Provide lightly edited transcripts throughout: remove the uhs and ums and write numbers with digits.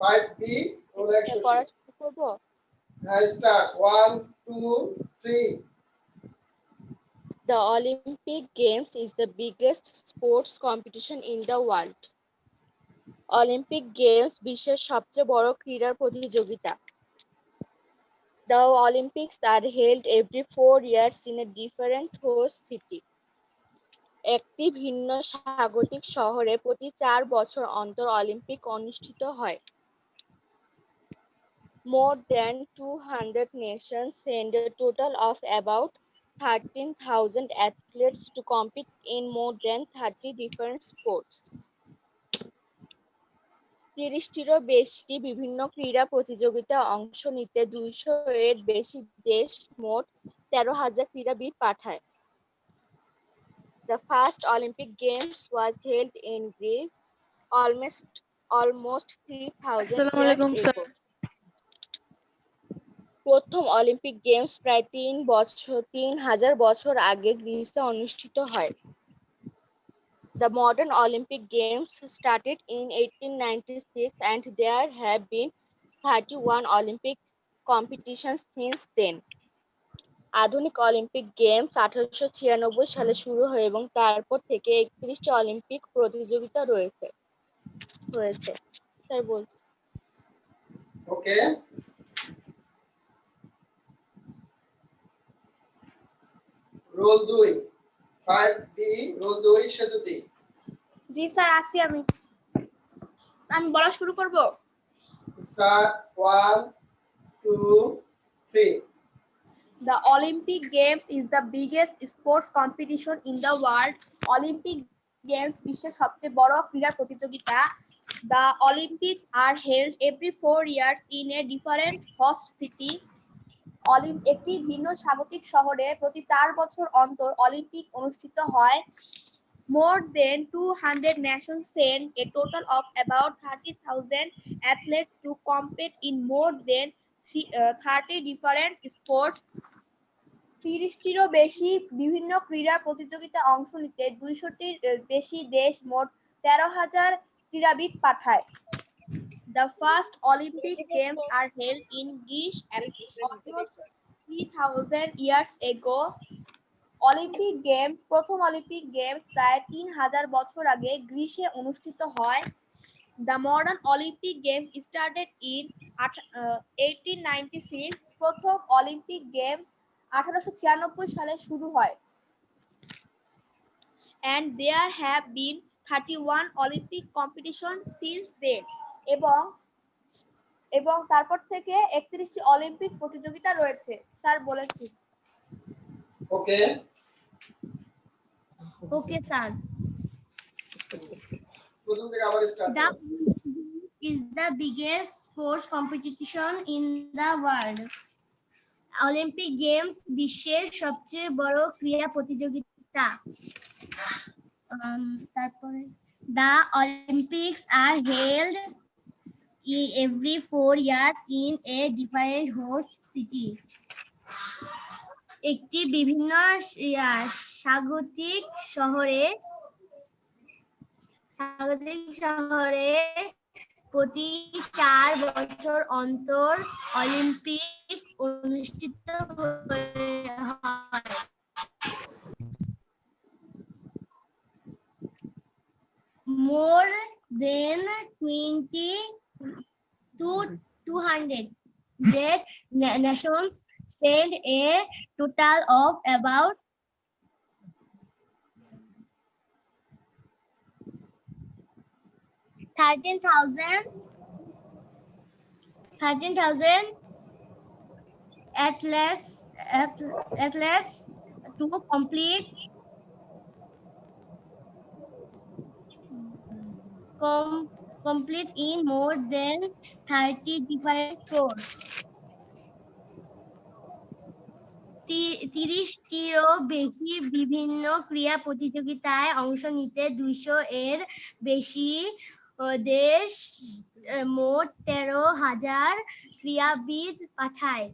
5B roll 180 start 1 2 3 The Olympic Games is the biggest sports competition in the world. Olympic Games বিশ্বের সবচেয়ে বড় ক্রীড়া প্রতিযোগিতা। The Olympics are held every 4 years in a different host city. একটি ভিন্ন স্বাগতিক শহরে প্রতি 4 বছর অন্তর অলিম্পিক অনুষ্ঠিত হয়। More than 200 nations send a total of about 13,000 athletes to compete in more than 30 different sports. 30টিরও বেশি বিভিন্ন ক্রীড়া প্রতিযোগিতায় অংশ নিতে 200 এর বেশি দেশ মোট 13,000 ক্রীড়াবিদ পাঠায়। The first Olympic Games was held in Greece almost 3,000 years ago. প্রথম অলিম্পিক গেমস প্রায় 3,000 বছর আগে গ্রিসে অনুষ্ঠিত হয়। The modern Olympic Games started in 1896 and there have been 31 Olympic competitions since then. আধুনিক অলিম্পিক গেমস 1896 সালে শুরু হয় এবং তারপর থেকে 31টি অলিম্পিক প্রতিযোগিতা রয়েছে। স্যার বলছি। ওকে রোল 2 5B রোল 2 সেতুতি। জি স্যার আসি আমি বলা শুরু করব। Start 1 2 3 The Olympic Games is the biggest sports competition in the world. Olympic Games বিশ্বের সবচেয়ে বড় ক্রীড়া প্রতিযোগিতা। The Olympics are held every 4 years in a different host city. একটি ভিন্ন স্বাগতিক শহরে প্রতি 4 বছর অন্তর অলিম্পিক অনুষ্ঠিত হয়। More than 200 nations send a total of about 30,000 athletes to compete in more than 30 different sports. 30টিরও বেশি বিভিন্ন ক্রীড়া প্রতিযোগিতায় অংশ নিতে 200টির বেশি দেশ মোট 13,000 ক্রীড়াবিদ পাঠায়। The first Olympic Games are held in Greece almost 3,000 years ago. Olympic games প্রথম অলিম্পিক গেমস প্রায় 3,000 বছর আগে গ্রিসে অনুষ্ঠিত হয়। The modern Olympic Games started in 1896. প্রথম অলিম্পিক গেমস 1896 সালে শুরু হয়। And there have been 31 Olympic competitions since then. এবং তারপর থেকে 31টি অলিম্পিক প্রতিযোগিতা রয়েছে। স্যার বলেছি। ওকে ওকে স্যার। প্রথম থেকে আবার start The is the biggest sports competition in the world. Olympic Games বিশ্বের সবচেয়ে বড় ক্রীড়া প্রতিযোগিতা। তারপরে The Olympics are held every 4 years in a different host city. একটি বিভিন্ন স্বাগতিক শহরে প্রতি 4 বছর অন্তর অলিম্পিক অনুষ্ঠিত হয়। More than 200 nations send a total of about 13,000 athletes to complete in more than 30 different sports. 30টিরও বেশি বিভিন্ন ক্রীড়া প্রতিযোগিতায় অংশ নিতে 200 এর বেশি দেশ মোট 13,000 ক্রীড়াবিদ পাঠায়।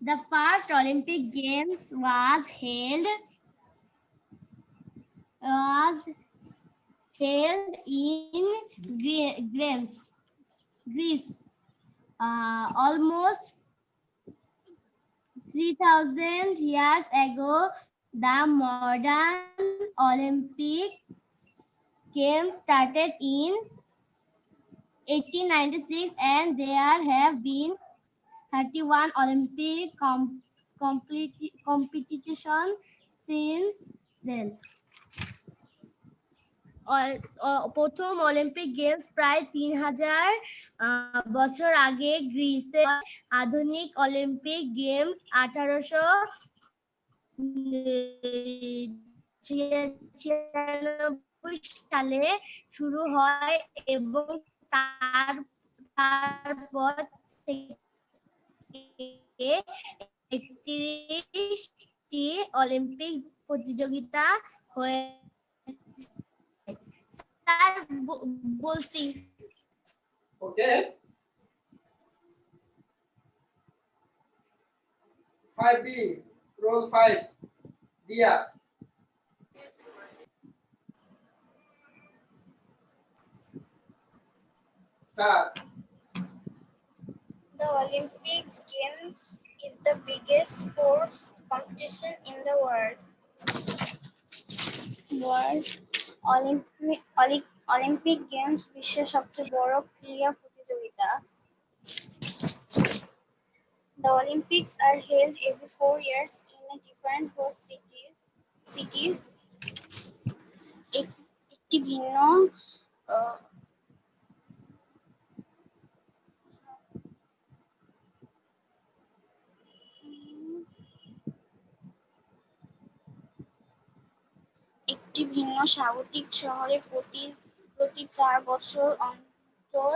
The first Olympic Games was held was held in Greece. Almost 3,000 years ago, the modern Olympic Games started in 1896, and there have been 31 Olympic competitions since then. প্রথম অলিম্পিক গেমস প্রায় 3,000 বছর আগে গ্রিসে হয়। আধুনিক অলিম্পিক গেমস 1896 সালে শুরু হয় এবং তারপর থেকে 31টি অলিম্পিক প্রতিযোগিতা হয়ে বলছি। Okay. 5B. Roll 5. Dia. Start. The Olympic Games is the biggest sports competition in the world. Olympic Games বিশ্বের সবচেয়ে বড় ক্রীড়া প্রতিযোগিতা। The Olympics are held every 4 years in a different host city. একটি ভিন্ন স্বাগতিক শহরে প্রতি 4 বছর অন্তর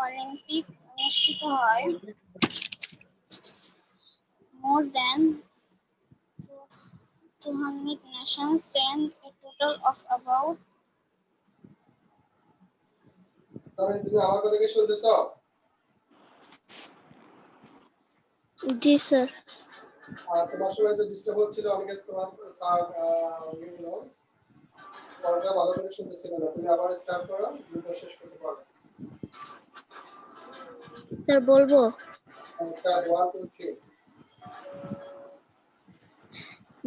অলিম্পিক অনুষ্ঠিত হয়। More than 200 nations send a total of about তুমি আমার কথা কি শুনতেছো? জি স্যার। তোমার সময় যে ডিস্টার্ব হচ্ছিল আমাকে তোমার স্যার পড়াটা ভালো করে শুনতেছিল না। তুমি আবার স্টার্ট করো, ভিডিও শেষ করতে পারবে। স্যার বলবো? Start 1 2 3।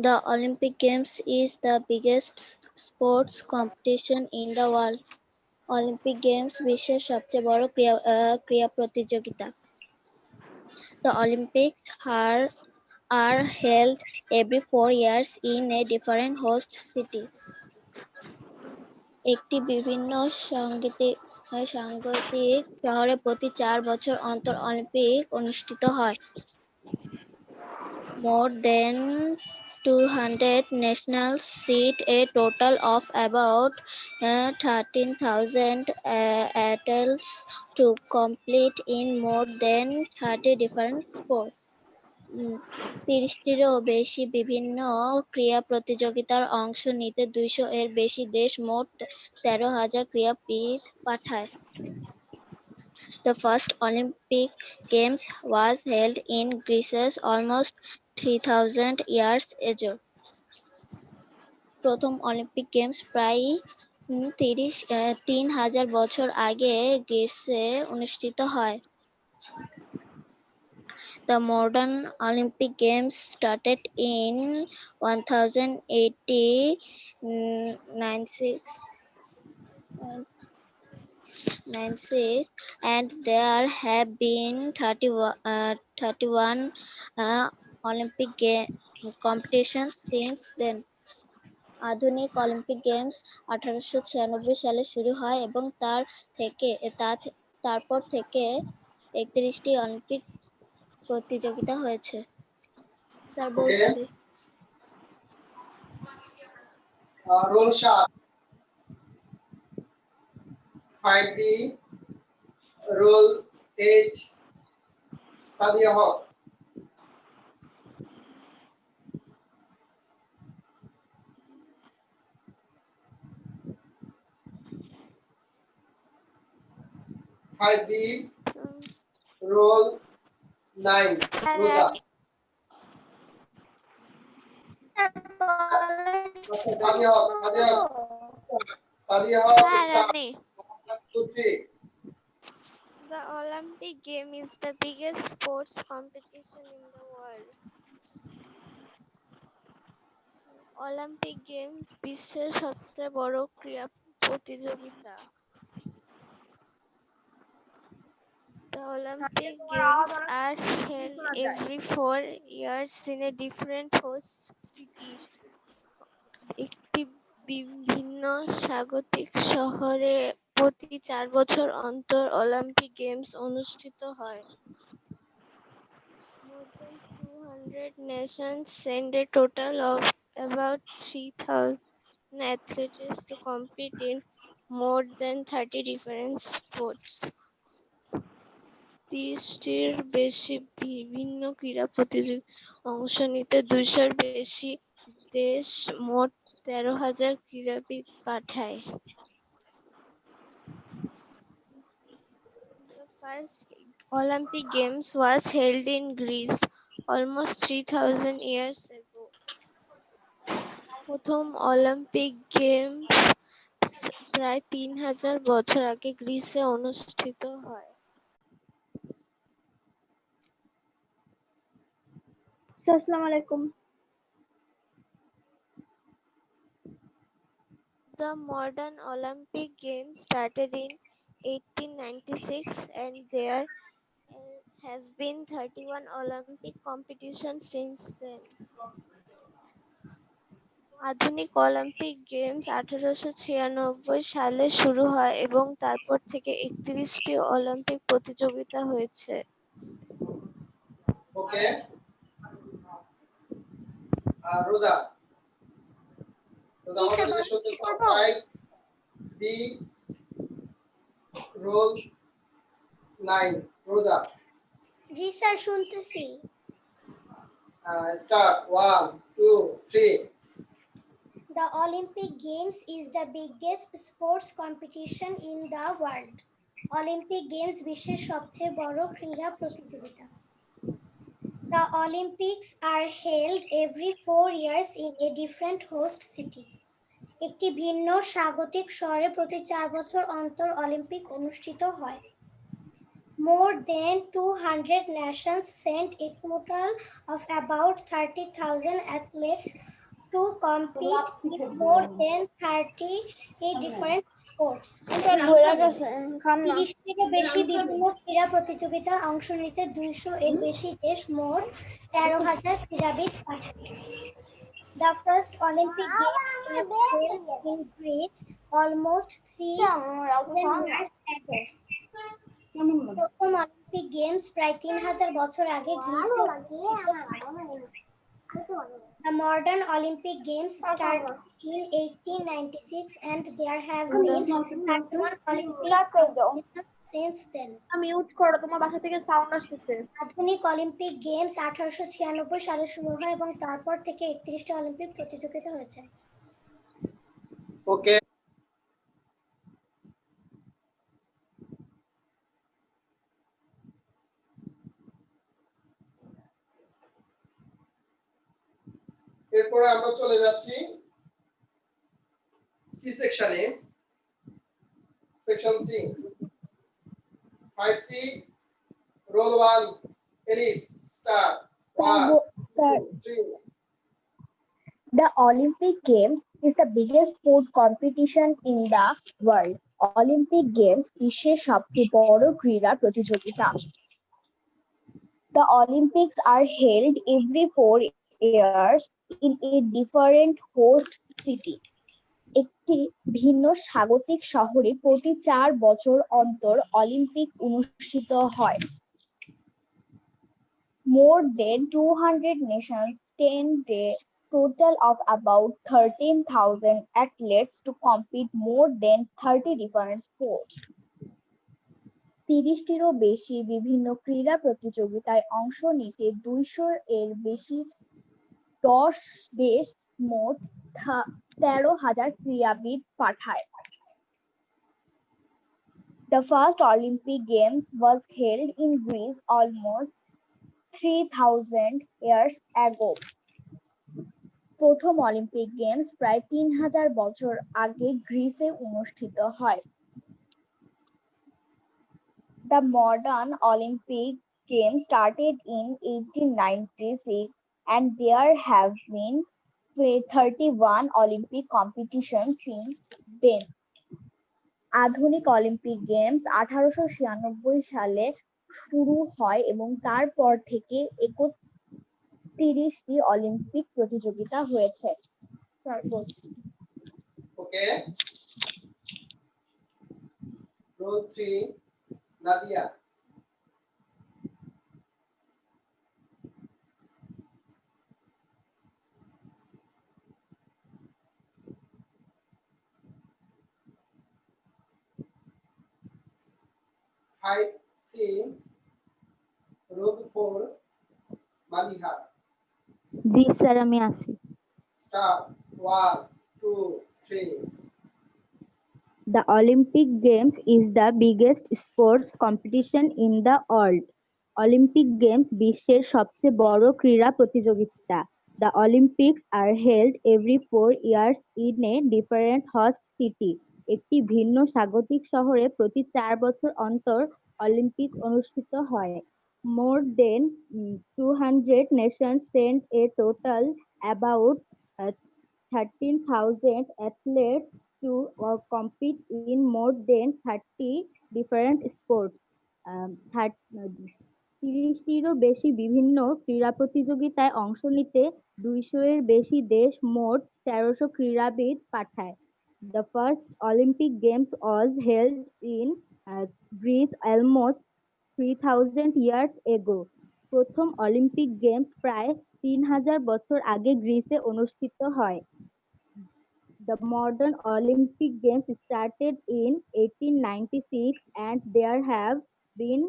The Olympic Games is the biggest sports competition in the world. Olympic Games বিশ্বের সবচেয়ে বড় ক্রীড়া প্রতিযোগিতা। The Olympics are held every 4 years in a different host city. একটি বিভিন্ন সাংগঠনিক শহরে প্রতি 4 বছর অন্তর অলিম্পিক অনুষ্ঠিত হয়। More than 200 nations seat a total of about 13,000 athletes to compete in more than 30 different sports. 30টিরও বেশি বিভিন্ন ক্রীড়া প্রতিযোগিতার অংশ নিতে 200 এর বেশি দেশ মোট 13,000 ক্রীড়াবিদ পাঠায়। The first Olympic Games was held in Greece almost 3,000 years ago. প্রথম অলিম্পিক গেমস প্রায় 3,000 বছর আগে গ্রিসে অনুষ্ঠিত হয়। The modern Olympic Games started in 1896, and there have been 31 Olympic competitions since then. আধুনিক অলিম্পিক গেমস 1896 সালে শুরু হয় এবং তারপর থেকে 31টি অলিম্পিক প্রতিযোগিতা হয়েছে। স্যার বলছি। Role 7। 5B. Role 8. Sadia Haque. Roll 9. Rosa. Sadia Hawk. Sadiha, start. 1, 2, 3. The Olympic game is the biggest sports competition in the world. Olympic Games বিশ্বের সবচেয়ে বড় ক্রীড়া প্রতিযোগিতা। The Olympic Games are held every 4 years in a different host city. একটি বিভিন্ন স্বাগতিক শহরে প্রতি 4 বছর অন্তর অলিম্পিক গেমস অনুষ্ঠিত হয়। More than 200 nations send a total of about 3,000 athletes to compete in more than 30 different sports. 30টির বেশি বিভিন্ন ক্রীড়া প্রতিযোগিতায় অংশ নিতে 200-র বেশি দেশ মোট 13,000 ক্রীড়াবিদ পাঠায়। The first Olympic Games was held in Greece almost 3,000 years ago. প্রথম অলিম্পিক গেমস প্রায় 3,000 বছর আগে গ্রিসে অনুষ্ঠিত হয়। আসসালামু আলাইকুম। The modern Olympic Games started in 1896 and there have been 31 Olympic competitions since then. আধুনিক অলিম্পিক গেমস 1896 সালে শুরু হয় এবং তারপর থেকে 31টি অলিম্পিক প্রতিযোগিতা হয়েছে। Okay. Rosa. Rosa, আমাদের সত্যি 5 B roll 9. Rosa. জি স্যার শুনতেছি। Start. 1, 2, 3. The Olympic Games is the biggest sports competition in the world. Olympic Games বিশ্বের সবচেয়ে বড় ক্রীড়া প্রতিযোগিতা। The Olympics are held every 4 years in a different host city. একটি ভিন্ন স্বাগতিক শহরে প্রতি 4 বছর অন্তর অলিম্পিক অনুষ্ঠিত হয়। More than 200 nations sent a total of about 30,000 athletes to compete in more than 30 different sports. 30-টিরও বেশি বিভিন্ন ক্রীড়া প্রতিযোগিতা অংশ নিতে 200-এর বেশি দেশ মোট 13,000 ক্রীড়াবিদ পাঠায়। The first Olympic Games were held in Greece almost 3,000 years ago. প্রথম অলিম্পিক গেমস প্রায় 3,000 বছর আগে গ্রিসে অনুষ্ঠিত হয়। The modern Olympic Games started in 1896 and there have been 31 Olympic competitions since then. Mute করো, তোমার বাসা থেকে সাউন্ড আসতেছে। আধুনিক অলিম্পিক গেমস 1896 সালে শুরু হয় এবং তারপর থেকে 31টি অলিম্পিক প্রতিযোগিতা হয়েছে। Okay. এরপরে আমরা চলে যাচ্ছি সি সেকশনে। Section C 5C roll 1 Elise start 1 2 3. The Olympic Games is the biggest sport competition in the world. Olympic Games বিশ্বের সবচেয়ে বড় ক্রীড়া প্রতিযোগিতা। The Olympics are held every 4 years in a different host city. একটি ভিন্ন স্বাগতিক শহরে প্রতি 4 বছর অন্তর অলিম্পিক অনুষ্ঠিত হয়। More than 200 nations send a total of about 13,000 athletes to compete more than 30 different sports. 30টিরও বেশি বিভিন্ন ক্রীড়া প্রতিযোগিতায় অংশ নিতে 200-এর বেশি 10 দেশ মোট 13,000 ক্রীড়াবিদ পাঠায়। The first Olympic Games was held in Greece almost 3,000 years ago. প্রথম অলিম্পিক গেমস প্রায় 3000 বছর আগে গ্রিসে অনুষ্ঠিত হয়। The modern Olympic Games started in 1896 and there have been 31 Olympic competitions since then. আধুনিক অলিম্পিক গেমস 1896 সালে শুরু হয় এবং তারপর থেকে 31টি অলিম্পিক প্রতিযোগিতা হয়েছে। Okay, roll 3 Nadia. Five C roll 4 Maliha. জি স্যার, আমি আছি। Start 1 2 3। The Olympic Games is the biggest sports competition in the world. Olympic Games বিশ্বের সবচেয়ে বড় ক্রীড়া প্রতিযোগিতা। The Olympics are held every 4 years in a different host city. একটি ভিন্ন স্বাগতিক শহরে প্রতি 4 বছর অন্তর অলিম্পিক অনুষ্ঠিত হয়। More than 200 nations send a total about 13,000 athletes to compete in more than 30 different sports. 30টিরও বেশি বিভিন্ন ক্রীড়া প্রতিযোগিতায় অংশ নিতে 200-এর বেশি দেশ মোট 1300 ক্রীড়াবিদ পাঠায়। The first Olympic Games was held in Greece almost 3000 years ago. প্রথম অলিম্পিক গেমস প্রায় 3000 বছর আগে গ্রিসে অনুষ্ঠিত হয়। The modern Olympic Games started in 1896 and there have been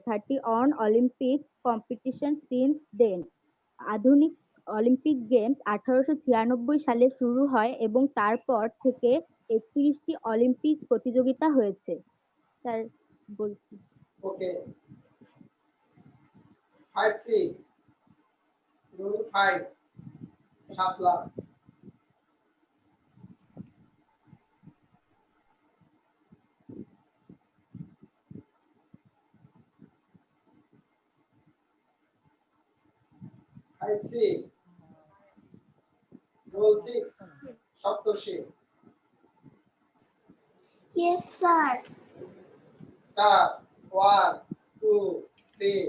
31 Olympic competitions since then. আধুনিক অলিম্পিক গেমস 1896 সালে শুরু হয় এবং তারপর থেকে 31টি অলিম্পিক প্রতিযোগিতা হয়েছে। স্যার বলছি। ওকে, 5C role 5 Shapla. Role 6 Saptarshi. Yes, sir. Start 1 2 3।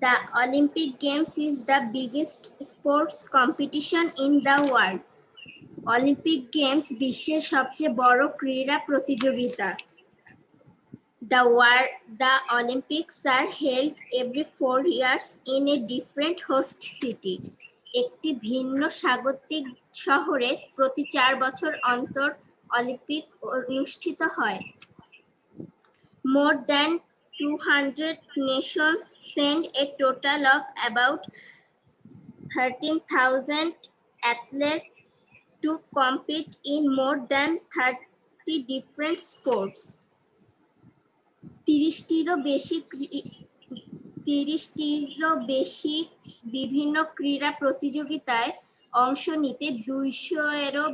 The Olympic Games is the biggest sports competition in the world. Olympic Games বিশ্বের সবচেয়ে বড় ক্রীড়া প্রতিযোগিতা। The Olympics are held every 4 years in a different host city. একটি ভিন্ন স্বাগতিক শহরে প্রতি 4 বছর অন্তর অলিম্পিক অনুষ্ঠিত হয়। More than 200 nations send a total of about 13,000 athletes to compete in more than 30 different sports. 30টিরও বেশি বিভিন্ন ক্রীড়া প্রতিযোগিতায় অংশ নিতে 200-এরও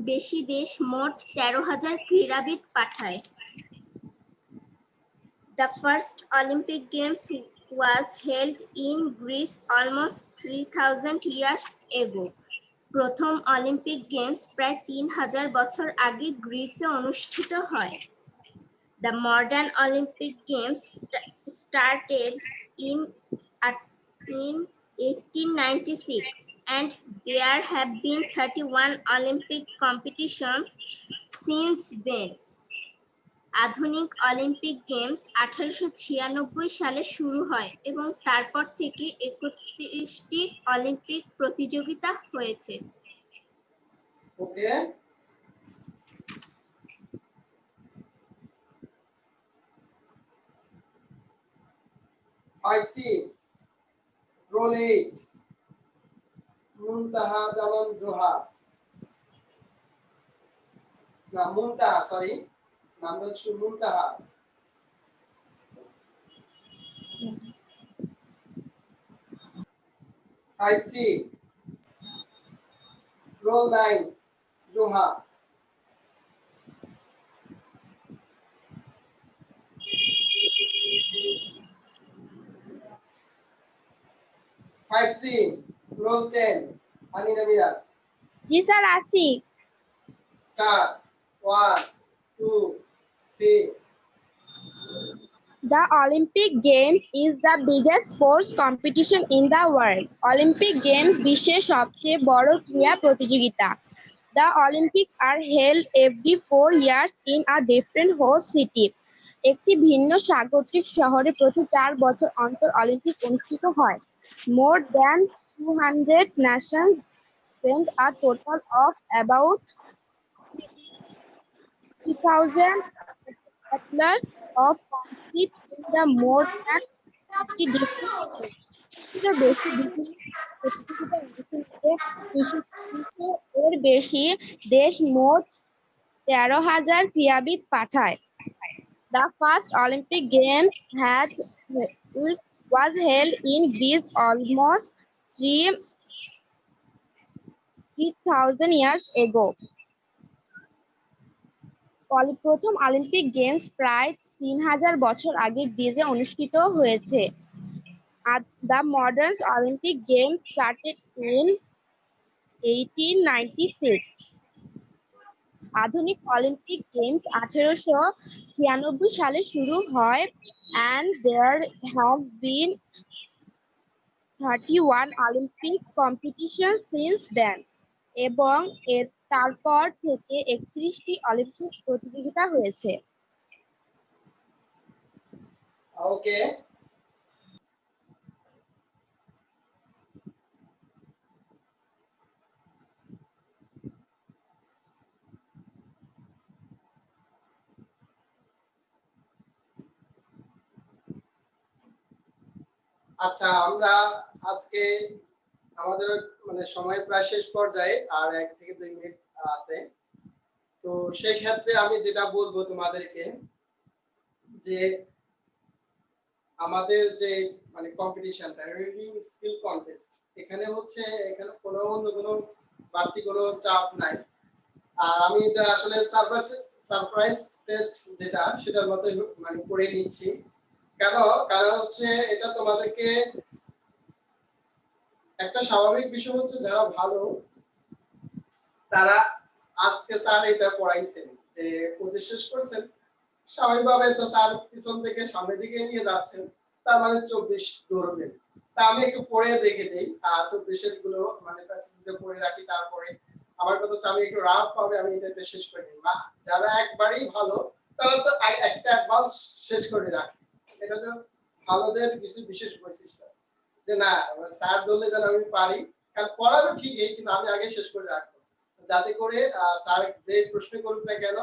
বেশি দেশ মোট 13,000 ক্রীড়াবিদ পাঠায়। The first Olympic Games was held in Greece almost 3000 years ago. প্রথম অলিম্পিক গেমস প্রায় 3000 বছর আগে গ্রিসে অনুষ্ঠিত হয়। The modern Olympic Games started in 1896 and there have been 31 Olympic competitions since then. আধুনিক অলিম্পিক গেমস 1896 সালে শুরু হয় এবং তারপর থেকে 31টি অলিম্পিক প্রতিযোগিতা হয়েছে। ওকে, I see রোল 8 মুনতাহা জামান জোহার। না মুনতাহা, সরি, নামটা হচ্ছে মুনতাহা। 5C, roll 9, Joha. 5C, roll 10, Anina Miraz. জি স্যার আসি। Start. 1, 2, 3. The Olympic Games is the biggest sports competition in the world. Olympic Games বিশ্বের সবচেয়ে বড় ক্রীড়া প্রতিযোগিতা। The Olympics are held every 4 years in a different host city. একটি ভিন্ন স্বাগতিক শহরে প্রতি 4 বছর অন্তর অলিম্পিক অনুষ্ঠিত হয়। More than 200 nations send a total of about 3,000 athletes of compete in the more than 50 different events. এরও বেশি বিভিন্ন প্রতিযোগিতার অংশ নিতে 300 এর বেশি দেশ মোট 13,000 ক্রীড়াবিদ পাঠায়। The first Olympic Games was held in Greece almost 3,000 years ago. প্রথম অলিম্পিক গেমস প্রায় 3,000 বছর আগে গ্রিসে অনুষ্ঠিত হয়েছে। The modern Olympic Games started in 1896. আধুনিক অলিম্পিক গেমস 1896 সালে শুরু হয় and there have been 31 Olympic competitions since then. এবং তারপর থেকে 31টি অলিম্পিক প্রতিযোগিতা হয়েছে। Okay. আচ্ছা, আমরা আজকে আমাদের মানে সময় প্রায় শেষ পর্যায়ে, আর 1 থেকে 2 মিনিট আছে। তো সেই ক্ষেত্রে আমি যেটা বলবো তোমাদেরকে যে আমাদের যে মানে কম্পিটিশনটা রিডিং স্কিল কন্টেস্ট, এখানে কোনো বাড়তি কোনো চাপ নাই। আর আমি এটা আসলে সারপ্রাইজ টেস্ট যেটা সেটার মতোই মানে করে নিচ্ছি। কারণ হচ্ছে এটা তোমাদেরকে একটা স্বাভাবিক বিষয় হচ্ছে যারা ভালো তারা আজকে স্যার এটা পড়াইছেন যে 25 শেষ করছেন, স্বাভাবিকভাবে তো স্যার পিছন থেকে সামনের দিকে নিয়ে যাচ্ছেন, তার মানে 24 ধরবেন। তা আমি একটু পড়ে দেখে দেই 24 এর গুলো মানে প্যাসেজটা পড়ে রাখি, তারপরে আমার কথা হচ্ছে আমি একটু রাফ পাবে আমি এটা শেষ করে নিই। যারা একবারই ভালো তারা তো একটা অ্যাডভান্স শেষ করে রাখে। এটা তো ভালোদের কিছু বিশেষ বৈশিষ্ট্য যে না স্যার বললে যেন আমি পারি, কারণ পড়াবো ঠিকই কিন্তু আমি আগে শেষ করে রাখবো, যাতে করে স্যার যে প্রশ্ন করুক না কেন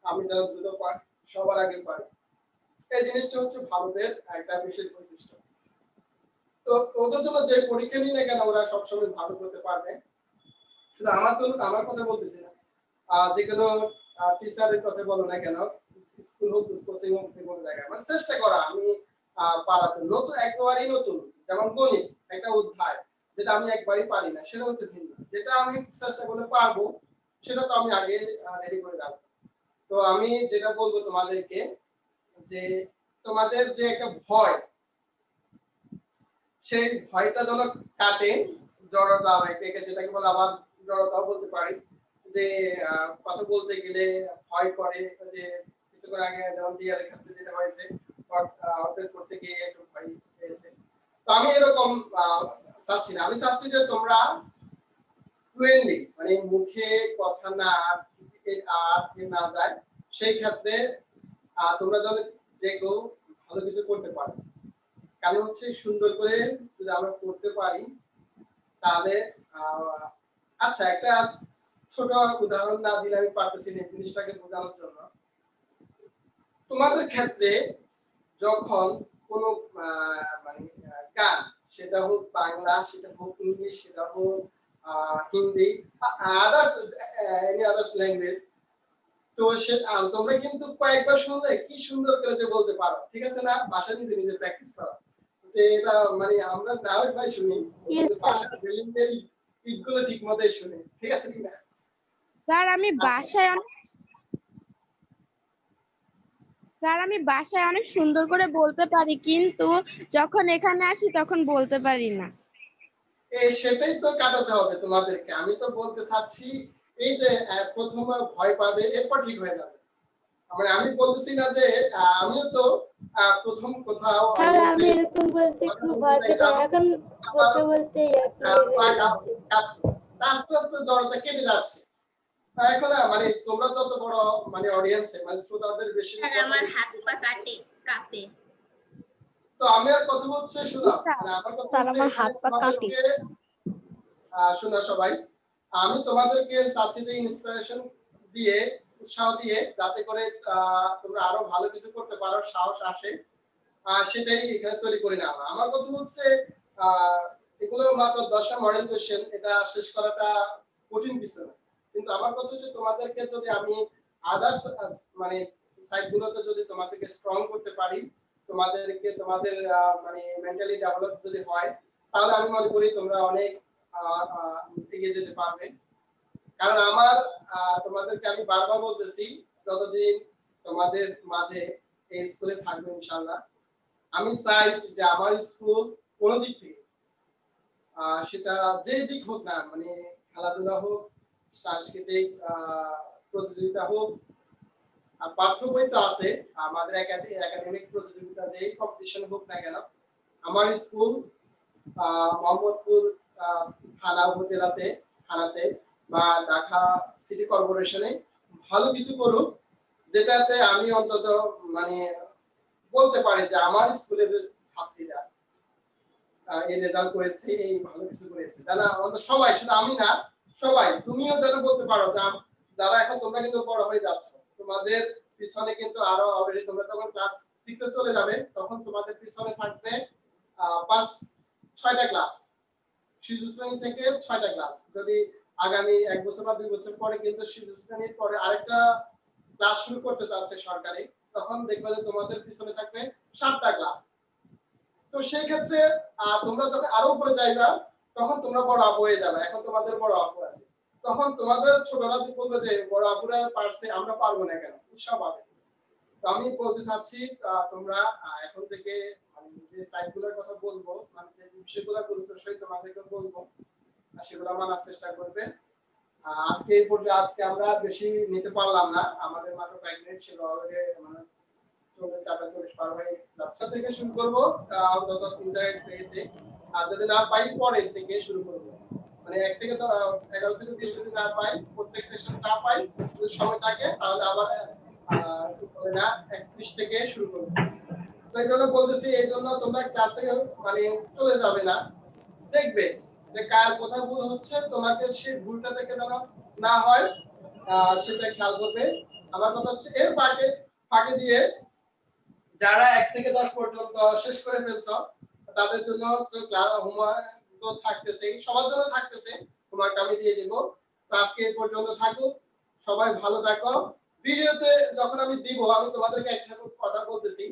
আমি যেন দ্রুত সবার আগে পারি। এই জিনিসটা হচ্ছে ভালোদের একটা বিশেষ বৈশিষ্ট্য। তো ওদের জন্য যে পরীক্ষা নিই না কেন ওরা সবসময় ভালো করতে পারবে। শুধু আমার কথা বলতেছি না, যে কোনো টিচারের কথা বলো না কেন, স্কুল হোক কোচিং হোক যে কোনো জায়গায় মানে চেষ্টা করা আমি পারাতে নতুন একেবারেই নতুন, যেমন গণিত একটা অধ্যায় যেটা আমি একবারই পারি না সেটা হচ্ছে ভিন্ন, যেটা আমি চেষ্টা করলে পারবো সেটা তো আমি আগে রেডি করে রাখবো। তো আমি যেটা বলবো তোমাদেরকে যে তোমাদের যে একটা ভয়, সেই ভয়টা যেন কাটে। জড়তা যেটাকে বলে আবার জড়তাও বলতে পারি, যে কথা বলতে গেলে ভয় করে, যে কিছুক্ষণ আগে যেমন ডিআর ক্ষেত্রে যেটা হয়েছে ওদের করতে গিয়ে একটু ভয় পেয়েছে। তো আমি এরকম চাচ্ছি না, আমি চাচ্ছি যে তোমরা ফ্লুয়েন্টলি মানে মুখে কথা না না যায় সেই ক্ষেত্রে তোমরা যেন যে কেউ ভালো কিছু করতে পারো। কারণ হচ্ছে সুন্দর করে যদি আমরা করতে পারি তাহলে আচ্ছা একটা ছোট উদাহরণ না দিলে আমি পারতেছি না জিনিসটাকে বোঝানোর জন্য। তোমাদের ক্ষেত্রে যখন কোনো মানে গান, সেটা হোক বাংলা, সেটা হোক ইংলিশ, সেটা হোক হিন্দি, এনি আদার্স ল্যাঙ্গুয়েজ, তো তোমরা কিন্তু কয়েকবার শুনলে কি সুন্দর করে যে বলতে পারো, ঠিক আছে না? ভাষা নিজে নিজে প্র্যাকটিস করো, যে এটা মানে আমরা নাউট ভাই শুনি কিন্তু ভাষা বিল্ডিং এর ইটগুলো ঠিক মতোই শুনি, ঠিক আছে কিনা? স্যার আমি বাসায় অনেক সুন্দর করে বলতে পারি, কিন্তু যখন এখানে আসি তখন বলতে পারি না। সেটাই তো কাটাতে হবে তোমাদেরকে। আমি তো বলতে চাচ্ছি এই যে প্রথমবার ভয় পাবে, এরপর ঠিক হয়ে যাবে। মানে আমি বলতেছি না যে আমিও তো প্রথম কোথাও আমি এরকম বলতে খুব ভয় পেতাম, এখন বলতে বলতে আস্তে আস্তে জ্বরটা কেটে যাচ্ছে। এখন মানে তোমরা যত বড় মানে অডিয়েন্সে মানে শ্রোতাদের বেশি আমার হাত পা কাঁপে। তো আমি আর কথা হচ্ছে শোনা, মানে আমার কথা হচ্ছে আমার হাত পা কাঁপে। শোনা সবাই, আমি তোমাদেরকে চাচ্ছি যে ইন্সপিরেশন দিয়ে উৎসাহ দিয়ে যাতে করে তোমরা আরো ভালো কিছু করতে পারো, সাহস আসে, সেটাই এখানে তৈরি করি না। আমার কথা হচ্ছে এগুলো মাত্র 10টা মডেল কোশ্চেন, এটা শেষ করাটা কঠিন কিছু না। কিন্তু আমার কথা হচ্ছে তোমাদেরকে যদি আমি আদার্স মানে সাইটগুলোতে যদি তোমাদেরকে স্ট্রং করতে পারি, তোমাদেরকে তোমাদের মানে মেন্টালি ডেভেলপ যদি হয়, তাহলে আমি মনে করি তোমরা অনেক এগিয়ে যেতে পারবে। কারণ আমার তোমাদেরকে আমি বারবার বলতেছি, যতদিন তোমাদের মাঝে এই স্কুলে থাকবে ইনশাআল্লাহ, আমি চাই যে আমার স্কুল কোন দিক থেকে সেটা যে দিক হোক না, মানে খেলাধুলা হোক, সাংস্কৃতিক প্রতিযোগিতা হোক, আর পাঠ্য বই তো আছে, আমাদের একাডেমিক প্রতিযোগিতা যে কম্পিটিশন হোক না কেন, আমার স্কুল মোহাম্মদপুর থানা থানাতে বা ঢাকা সিটি কর্পোরেশনে ভালো কিছু করুক, যেটাতে আমি অন্তত মানে বলতে পারি যে আমার স্কুলের ছাত্রীরা এই রেজাল্ট করেছে, এই ভালো কিছু করেছে। জানা আমাদের সবাই, শুধু আমি না, সবাই তুমিও যেন বলতে পারো যে যারা এখন তোমরা কিন্তু বড় হয়ে যাচ্ছ, তোমাদের পিছনে কিন্তু আরো অলরেডি তোমরা যখন ক্লাস 6 চলে যাবে, তখন তোমাদের পিছনে থাকবে 5-6টা ক্লাস, শিশু শ্রেণী থেকে 6টা ক্লাস। যদি আগামী 1 বছর বা 2 বছর পরে কিন্তু শিশু শ্রেণীর পরে আরেকটা ক্লাস শুরু করতে চাচ্ছে সরকারি, তখন দেখবে যে তোমাদের পিছনে থাকবে 7টা ক্লাস। তো সেই ক্ষেত্রে তোমরা যখন আরো উপরে যাইবা, তখন তোমরা বড় আপু হয়ে যাবে। এখন তোমাদের বড় আপু আছে, তখন তোমাদের ছোটরা যে বলবে যে বড় আপুরা পারছে, আমরা পারবো না কেন, উৎসাহ পাবে। তো আমি বলতে চাচ্ছি তোমরা এখন থেকে মানে যে সাইটগুলোর কথা বলবো, মানে যে বিষয়গুলো গুরুত্বের সহিত তোমাদেরকে বলবো, সেগুলো মানার চেষ্টা করবে। আজকে এই পর্যায়ে আজকে আমরা বেশি নিতে পারলাম না, আমাদের মাত্র কয়েক মিনিট ছিল, অলরেডি মানে 4:40 পার হয়ে যাচ্ছে। থেকে শুরু করবো গত 3টা পেজে, আর যদি না পাই পরে থেকে শুরু করবো, মানে 1 থেকে 11 থেকে 20 যদি না পাই, প্রত্যেক সেশন যা পাই যদি সময় থাকে, তাহলে আবার 31 থেকে শুরু করবো। তো এই জন্য বলতেছি, এই জন্য তোমরা ক্লাস থেকে মানে চলে যাবে না, দেখবে যে কার কোথায় ভুল হচ্ছে, তোমাকে সেই ভুলটা থেকে যেন না হয় সেটা খেয়াল করবে। আমার কথা হচ্ছে এর ফাঁকে দিয়ে যারা 1 থেকে 10 পর্যন্ত শেষ করে ফেলছো, তাদের জন্য তো ক্লাস হোমওয়ার্ক তো থাকতেছে, সবার জন্য থাকতেছে, হোমওয়ার্কটা আমি দিয়ে দেব। তো আজকে এই পর্যন্ত থাকুক, সবাই ভালো থাকো। ভিডিওতে যখন আমি দিব, আমি তোমাদেরকে একটা কথা বলতেছি,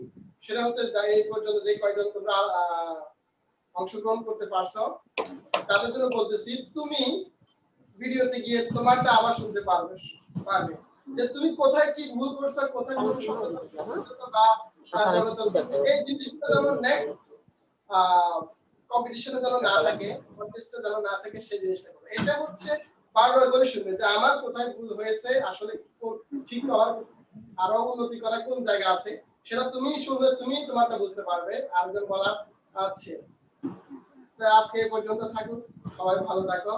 সেটা হচ্ছে এই পর্যন্ত যে কয়জন তোমরা অংশগ্রহণ করতে পারছো, তাদের জন্য বলতেছি, তুমি ভিডিওতে গিয়ে তোমারটা আবার শুনতে পারবে, যে তুমি কোথায় কি ভুল করছো, কোথায় কোন শব্দ করছো, বা এই জিনিসটা যেন নেক্সট কম্পিটিশনে যেন না থাকে, কন্টেস্টে যেন না থাকে, সেই জিনিসটা করো। এটা হচ্ছে বারবার করে শুনবে যে আমার কোথায় ভুল হয়েছে, আসলে ঠিক হওয়ার আরো উন্নতি করা কোন জায়গা আছে, সেটা তুমি শুনলে তুমি তোমারটা বুঝতে পারবে, আরেকজন বলার আছে। তো আজকে এই পর্যন্ত থাকুক, সবাই ভালো থাকো।